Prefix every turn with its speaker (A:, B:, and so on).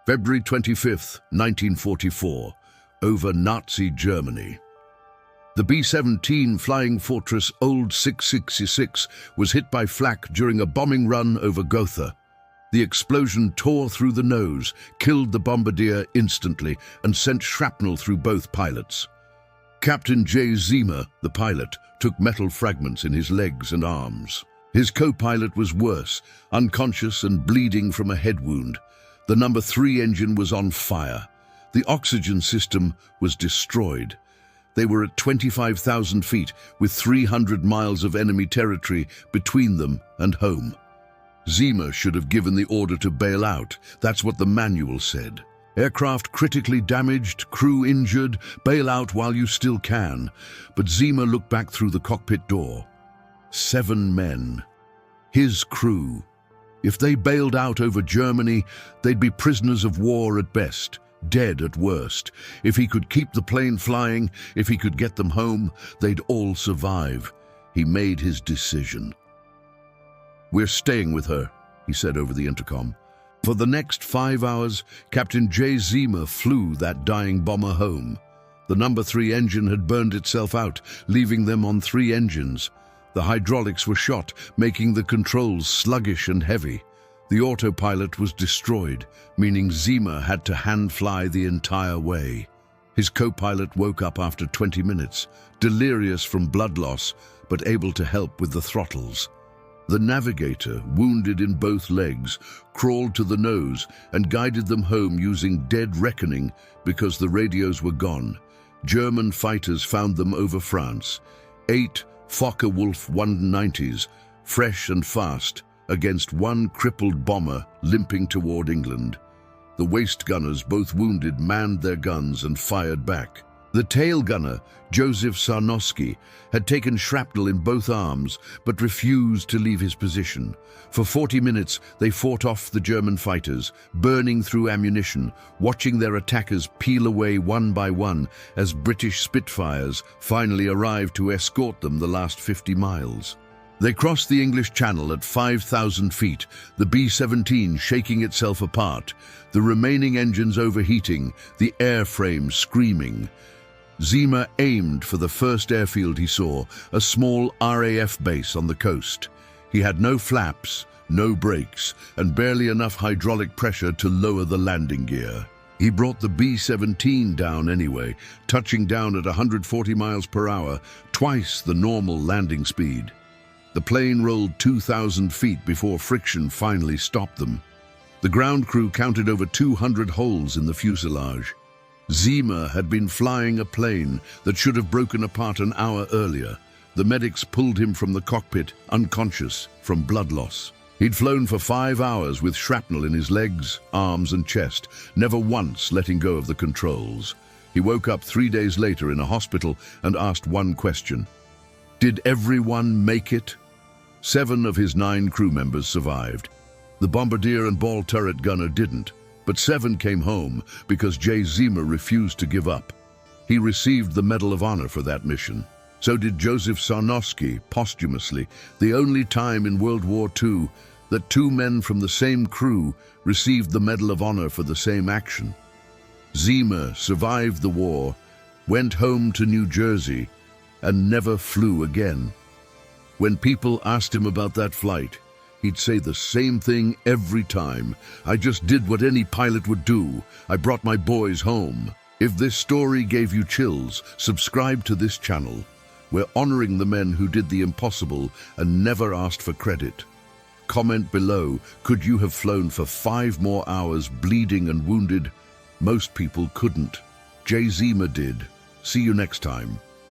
A: February 25th, 1944, over Nazi Germany. The B-17 Flying Fortress Old 666 was hit by flak during a bombing run over Gotha. The explosion tore through the nose, killed the bombardier instantly, and sent shrapnel through both pilots. Captain J. Ziemer, the pilot, took metal fragments in his legs and arms. His co-pilot was worse, unconscious and bleeding from a head wound. The No. 3 engine was on fire. The oxygen system was destroyed. They were at 25,000 feet, with 300 miles of enemy territory between them and home. Ziemer should have given the order to bail out. That's what the manual said. Aircraft critically damaged, crew injured, bail out while you still can. But Ziemer looked back through the cockpit door. 7 men. His crew. If they bailed out over Germany, they'd be prisoners of war at best, dead at worst. If he could keep the plane flying, if he could get them home, they'd all survive. He made his decision. "We're staying with her," he said over the intercom. For the next 5 hours, Captain J. Ziemer flew that dying bomber home. The No. 3 engine had burned itself out, leaving them on 3 engines. The hydraulics were shot, making the controls sluggish and heavy. The autopilot was destroyed, meaning Ziemer had to hand-fly the entire way. His co-pilot woke up after 20 minutes, delirious from blood loss, but able to help with the throttles. The navigator, wounded in both legs, crawled to the nose and guided them home using dead reckoning because the radios were gone. German fighters found them over France. 8 Focke-Wulf 190s, fresh and fast, against 1 crippled bomber limping toward England. The waist gunners, both wounded, manned their guns and fired back. The tail gunner, Joseph Sarnowski, had taken shrapnel in both arms, but refused to leave his position. For 40 minutes, they fought off the German fighters, burning through ammunition, watching their attackers peel away one by one as British Spitfires finally arrived to escort them the last 50 miles. They crossed the English Channel at 5,000 feet, the B-17 shaking itself apart, the remaining engines overheating, the airframe screaming. Ziemer aimed for the first airfield he saw, a small RAF base on the coast. He had no flaps, no brakes, and barely enough hydraulic pressure to lower the landing gear. He brought the B-17 down anyway, touching down at 140 miles per hour, twice the normal landing speed. The plane rolled 2,000 feet before friction finally stopped them. The ground crew counted over 200 holes in the fuselage. Ziemer had been flying a plane that should have broken apart an hour earlier. The medics pulled him from the cockpit, unconscious, from blood loss. He'd flown for 5 hours with shrapnel in his legs, arms and chest, never once letting go of the controls. He woke up 3 days later in a hospital and asked one question. Did everyone make it? 7 of his 9 crew members survived. The bombardier and ball turret gunner didn't. But 7 came home because J. Ziemer refused to give up. He received the Medal of Honor for that mission. So did Joseph Sarnowski, posthumously, the only time in World War II that 2 men from the same crew received the Medal of Honor for the same action. Ziemer survived the war, went home to New Jersey, and never flew again. When people asked him about that flight, he'd say the same thing every time. "I just did what any pilot would do. I brought my boys home." If this story gave you chills, subscribe to this channel. We're honoring the men who did the impossible and never asked for credit. Comment below, could you have flown for 5 more hours bleeding and wounded? Most people couldn't. J. Ziemer did. See you next time.